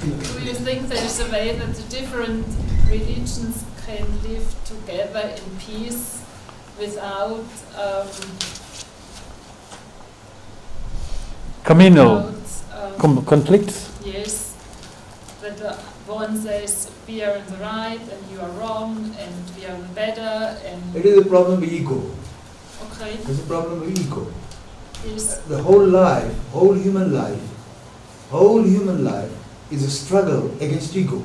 Do you think there is a way that the different religions can live together in peace without communal conflicts? Yes, that one says we are in the right and you are wrong and we are better and... It is a problem of ego. Okay. It's a problem of ego. Yes. The whole human life is a struggle against ego.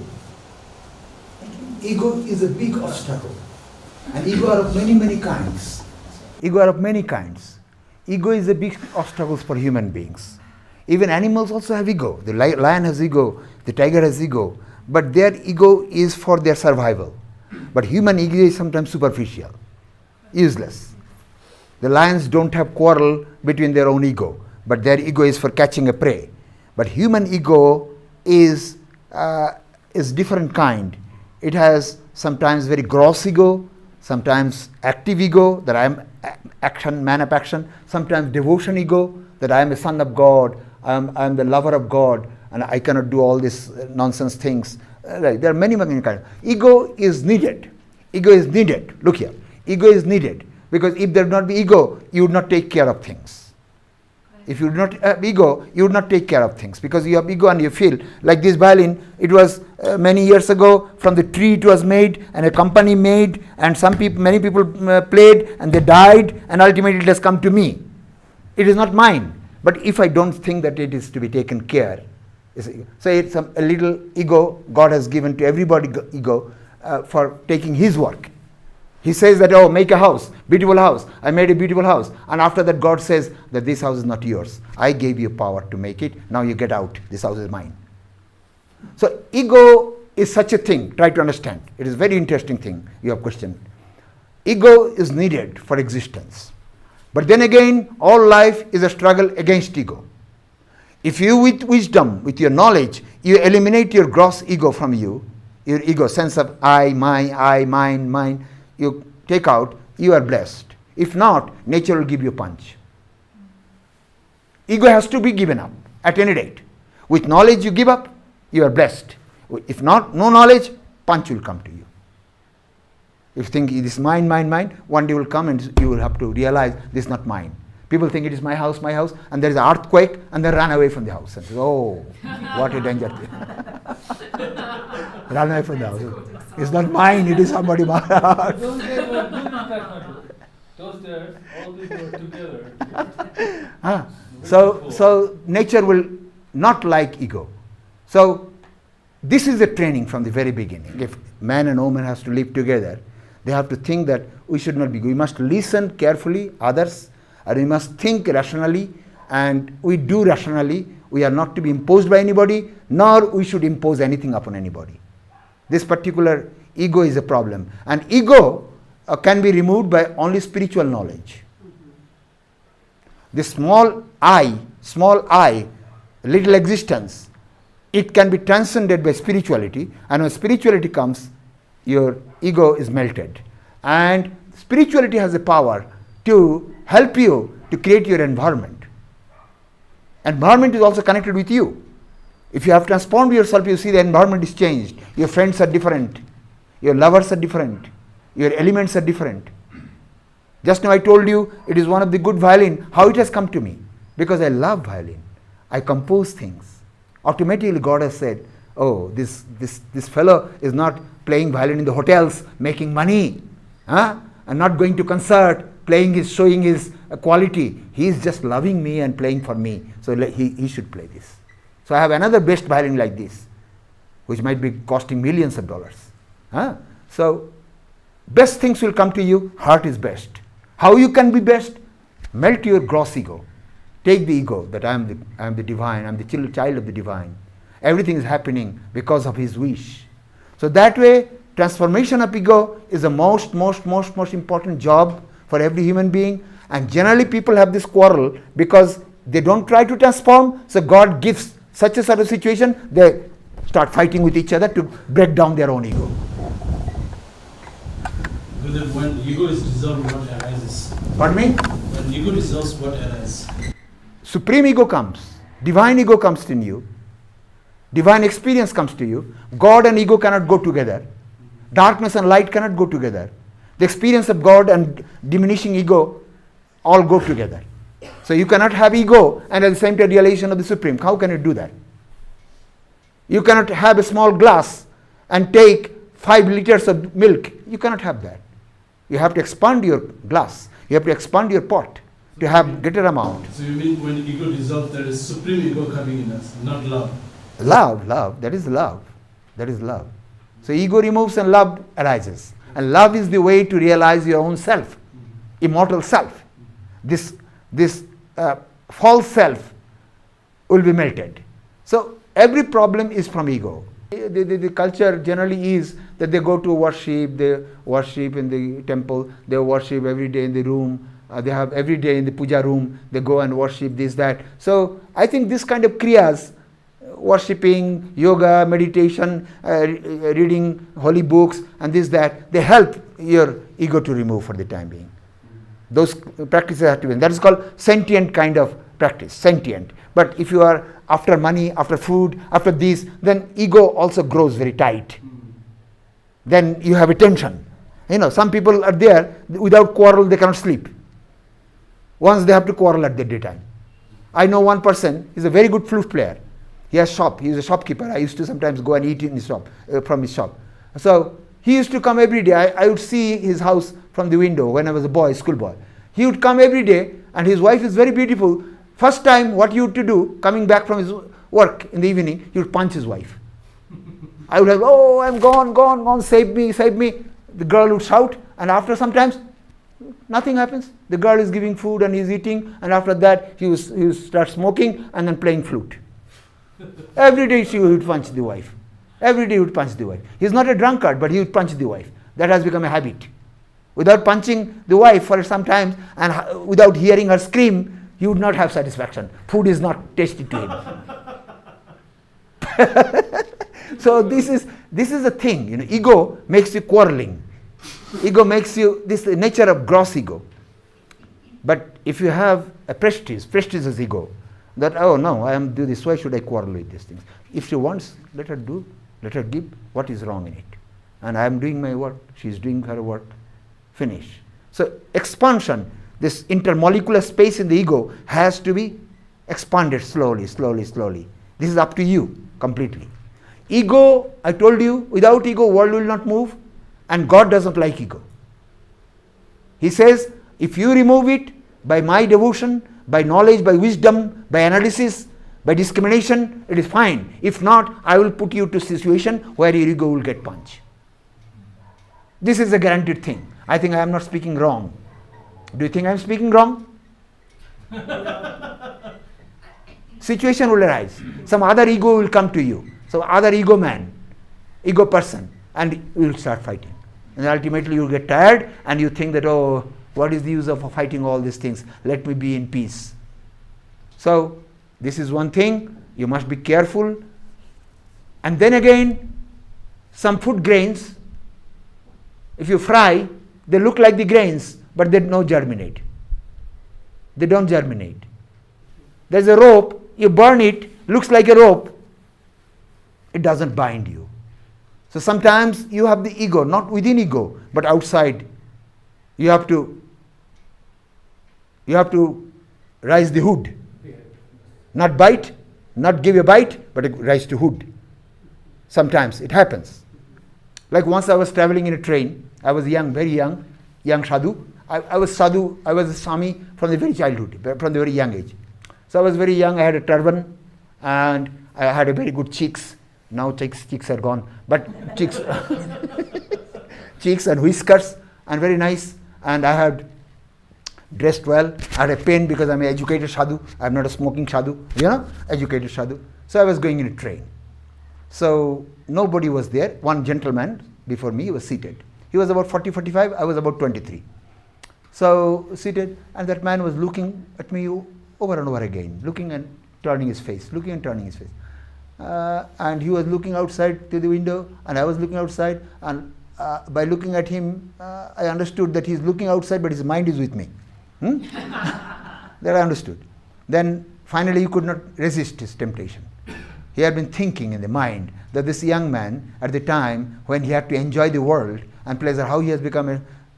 Ego is a big obstacle. And ego are of many, many kinds. Ego is a big obstacle for human beings. Even animals also have ego. The lion has ego, the tiger has ego, but their ego is for their survival. But human ego is sometimes superficial, useless. The lions don't have quarrel between their own ego, but their ego is for catching a prey. But human ego is different kind. It has sometimes very gross ego, sometimes active ego, that I am action, man of action, sometimes devotion ego, that I am a son of God, I am the lover of God, and I cannot do all these nonsense things. There are many, many kinds. Ego is needed. Look here. Ego is needed. Because if there would not be ego, you would not take care of things. If you do not have ego, you would not take care of things. Because you have ego and you feel like this violin, it was many years ago, from the tree it was made, and a company made, and many people played, and they died, and ultimately it has come to me. It is not mine. But if I don't think that it is to be taken care, so it's a little ego God has given to everybody, ego, for taking his work. He says that, oh, make a house, beautiful house. I made a beautiful house. And after that, God says that this house is not yours. I gave you power to make it. Now you get out. This house is mine. So ego is such a thing. Try to understand. It is a very interesting thing you have questioned. Ego is needed for existence. But then again, all life is a struggle against ego. If you, with wisdom, with your knowledge, you eliminate your gross ego from you, your ego, sense of I, mine, you take out, you are blessed. If not, nature will give you a punch. Ego has to be given up at any rate. With knowledge you give up, you are blessed. If not, no knowledge, punch will come to you. If you think it is mine, one day will come and you will have to realize this is not mine. People think it is my house, and there is an earthquake, and they run away from the house and say, oh, what a danger. Run away from the house. It's not mine, it is somebody else's. Those there, all people are together. So nature will not like ego. So this is the training from the very beginning. If man and woman has to live together, they have to think that we should not be ego. We must listen carefully others, and we must think rationally, and we do rationally. We are not to be imposed by anybody, nor we should impose anything upon anybody. This particular ego is a problem. And ego can be removed by only spiritual knowledge. The small I, little existence, it can be transcended by spirituality. And when spirituality comes, your ego is melted. And spirituality has the power to help you to create your environment. Environment is also connected with you. If you have transformed yourself, you see the environment is changed. Your friends are different. Your lovers are different. Your elements are different. Just now I told you it is one of the good violin. How it has come to me? Because I love violin. I compose things. Automatically God has said, oh, this fellow is not playing violin in the hotels, making money, and not going to concert, showing his quality. He is just loving me and playing for me. So he should play this. So I have another best violin like this, which might be costing millions of dollars. So best things will come to you. Heart is best. How you can be best? Melt your gross ego. Take the ego that I am the divine. I am the child of the divine. Everything is happening because of his wish. So that way, transformation of ego is the most important job for every human being. And generally people have this quarrel because they don't try to transform. So God gives such a sort of situation, they start fighting with each other to break down their own ego. When ego is dissolved, what arises? Pardon me? When ego dissolves, what arises? Supreme ego comes. Divine ego comes in you. Divine experience comes to you. God and ego cannot go together. Darkness and light cannot go together. The experience of God and diminishing ego all go together. So you cannot have ego and at the same time realization of the Supreme. How can you do that? You cannot have a small glass and take 5 liters of milk. You cannot have that. You have to expand your glass. You have to expand your pot to have greater amount. So you mean when ego dissolves, there is supreme ego coming in us, not love? Love. That is love. That is love. So ego removes and love arises. And love is the way to realize your own self, immortal self. This false self will be melted. So every problem is from ego. The culture generally is that they go to worship, they worship in the temple, they worship every day in the room, they have every day in the puja room, they go and worship this, that. So I think this kind of kriyas, worshipping, yoga, meditation, reading holy books and this, that, they help your ego to remove for the time being. Those practices have to be. That is called sentient kind of practice, sentient. But if you are after money, after food, after this, then ego also grows very tight. Then you have a tension. Some people are there, without quarrel they cannot sleep. Once they have to quarrel at the daytime. I know one person, he's a very good flute player. He has shop, he's a shopkeeper. I used to sometimes go and eat in his shop, from his shop. So he used to come every day. I would see his house from the window when I was a boy, schoolboy. He would come every day and his wife is very beautiful. First time what he would to do, coming back from his work in the evening, he would punch his wife. I would have, oh, I'm gone, save me. The girl would shout, and after sometimes nothing happens. The girl is giving food and he's eating, and after that he would start smoking and then playing flute. Every day she would punch the wife. Every day he would punch the wife. He's not a drunkard, but he would punch the wife. That has become a habit. Without punching the wife for some time and without hearing her scream, he would not have satisfaction. Food is not tasty to him. So this is the thing. Ego makes you quarreling. Ego makes you, this is the nature of gross ego. But if you have a prestige is ego. That, oh no, I am do this, why should I quarrel with these things? If she wants, let her do, let her give. What is wrong in it? And I am doing my work, she is doing her work. Finish. So expansion, this intermolecular space in the ego has to be expanded slowly. This is up to you completely. Ego, I told you, without ego, world will not move, and God doesn't like ego. He says, if you remove it by my devotion, by knowledge, by wisdom, by analysis, by discrimination, it is fine. If not, I will put you to a situation where your ego will get punched. This is a guaranteed thing. I think I am not speaking wrong. Do you think I am speaking wrong? Situation will arise. Some other ego will come to you. Some other ego man, ego person, and you will start fighting. And ultimately you will get tired and you think that, oh, what is the use of fighting all these things? Let me be in peace. So this is one thing. You must be careful. And then again, some food grains, if you fry, they look like the grains, but they don't germinate. They don't germinate. There's a rope, you burn it, looks like a rope, it doesn't bind you. So sometimes you have the ego, not within ego, but outside. You have to raise the hood. Not bite, not give a bite, but rise to hood. Sometimes it happens. Like once I was traveling in a train. I was young, very young sadhu. I was sadhu, I was a Swami from the very childhood, from the very young age. So I was very young, I had a turban and I had a very good cheeks. Now cheeks are gone, but cheeks, cheeks and whiskers and very nice. And I had dressed well. I had a pen because I'm an educated sadhu. I'm not a smoking sadhu, educated sadhu. So I was going in a train. So nobody was there. One gentleman before me was seated. He was about 40, 45. I was about 23. So seated, and that man was looking at me over and over again, looking and turning his face, looking and turning his face. And he was looking outside to the window, and I was looking outside, and by looking at him, I understood that he's looking outside, but his mind is with me. That I understood. Then finally he could not resist his temptation. he had been thinking in the mind that this young man, at the time when he had to enjoy the world and pleasure, how he has become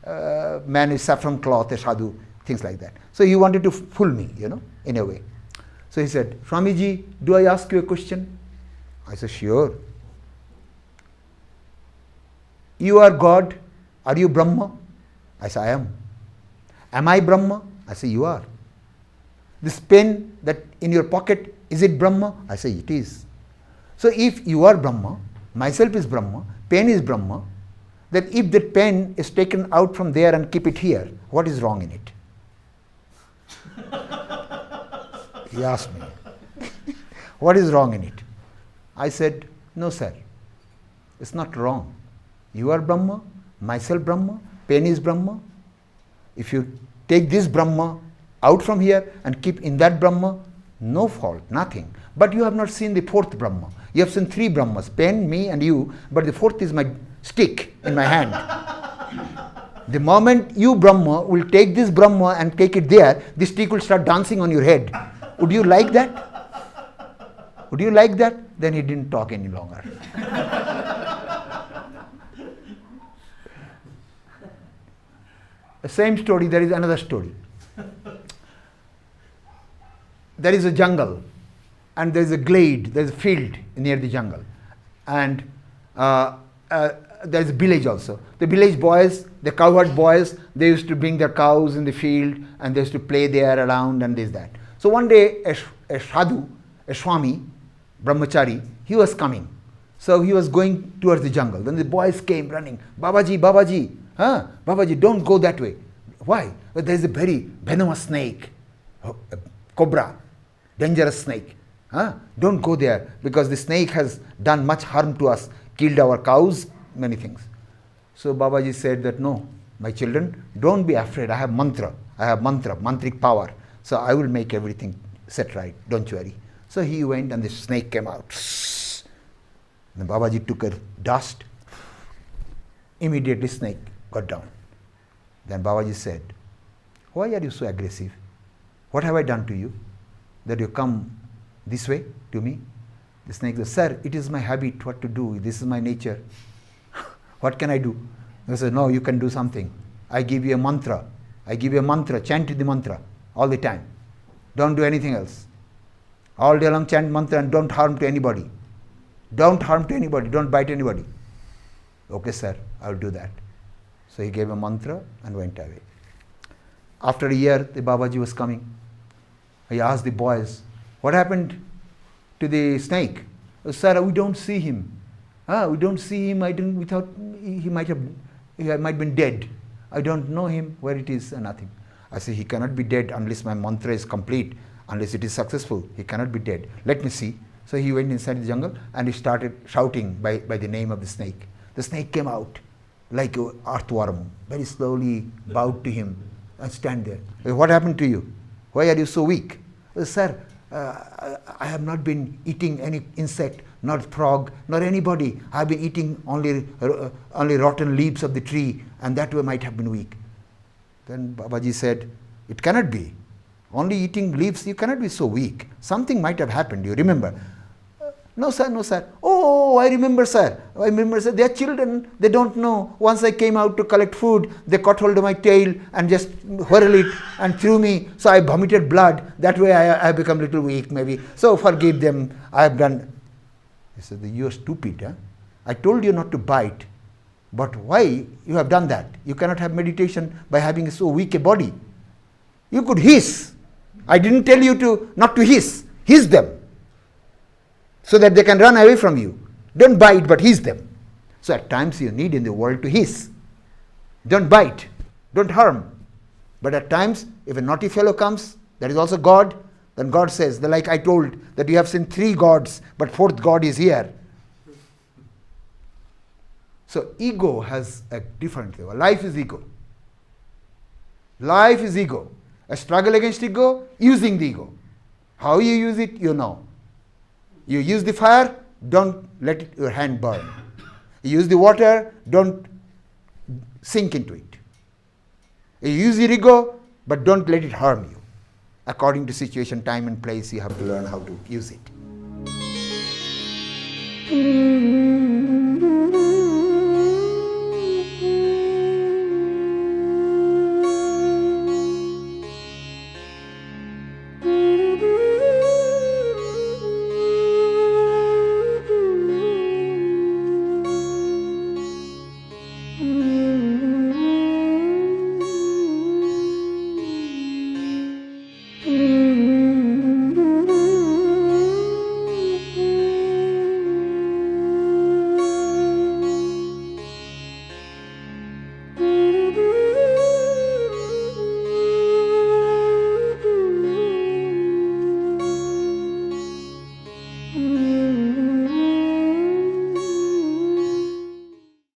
a man with saffron cloth, a sadhu, things like that. So he wanted to fool me, in a way. So he said, Swamiji, do I ask you a question? I said, sure. You are God. Are you Brahma? I said, I am. Am I Brahma? I say, you are. This pen that in your pocket, is it Brahma? I say, it is. So if you are Brahma, myself is Brahma, pen is Brahma, then if that pen is taken out from there and keep it here, what is wrong in it? He asked me, what is wrong in it? I said, no sir, it's not wrong. You are Brahma, myself Brahma, pen is Brahma. If you take this Brahma out from here and keep in that Brahma, no fault, nothing. But you have not seen the fourth Brahma. You have seen three Brahmas, pen, me and you, but the fourth is my stick in my hand. The moment you Brahma will take this Brahma and take it there, the stick will start dancing on your head. Would you like that? Would you like that? Then he didn't talk any longer. The same story, there is another story. There is a jungle and there is a glade, there is a field near the jungle. And there is a village also. The village boys, the cowherd boys, they used to bring their cows in the field and they used to play there around and this, that. So one day a sadhu, a swami, brahmachari, he was coming. So he was going towards the jungle. Then the boys came running, Babaji, Babaji, Babaji, don't go that way. Why? Well, there is a very venomous snake, a cobra, dangerous snake. Don't go there because the snake has done much harm to us, killed our cows, many things. So Babaji said that, no, my children, don't be afraid. I have mantra, mantric power. So I will make everything set right, don't you worry. So he went and the snake came out. And Babaji took a dust. Immediately snake got down. Then Babaji said, why are you so aggressive? What have I done to you that you come this way to me? The snake said, sir, it is my habit what to do. This is my nature. What can I do? He said, no, you can do something. I give you a mantra. Chant the mantra all the time. Don't do anything else. All day long chant mantra and don't harm to anybody. Don't harm to anybody. Don't bite anybody. Okay, sir, I will do that. So he gave a mantra and went away. After a year, the Babaji was coming. He asked the boys, what happened to the snake? Oh, sir, we don't see him. We don't see him. He might have been dead. I don't know him, where it is, and nothing. I say, he cannot be dead unless my mantra is complete, unless it is successful. He cannot be dead. Let me see. So he went inside the jungle and he started shouting by the name of the snake. The snake came out like an earthworm, very slowly bowed to him and stand there. What happened to you? Why are you so weak? Sir, I have not been eating any insect, not frog, nor anybody. I have been eating only rotten leaves of the tree, and that way might have been weak. Then Babaji said, it cannot be. Only eating leaves, you cannot be so weak. Something might have happened, you remember. No sir, no sir. Oh, I remember sir. They are children, they don't know. Once I came out to collect food, they caught hold of my tail and just whirled it and threw me. So I vomited blood. That way I have become a little weak maybe. So forgive them, I have done. He said, you are stupid. Huh? I told you not to bite. But why you have done that? You cannot have meditation by having so weak a body. You could hiss. I didn't tell you not to hiss. Hiss them, so that they can run away from you. Don't bite, but hiss them. So at times you need in the world to hiss. Don't bite, don't harm. But at times, if a naughty fellow comes, that is also God, then God says, like I told, that you have seen 3 gods, but 4th God is here. So ego has a different level. Life is ego. Life is ego. A struggle against ego, using the ego. How you use it, you know. You use the fire, don't let your hand burn. You use the water, don't sink into it. You use your ego, but don't let it harm you. According to situation, time and place, you have to learn how to use it. Mm.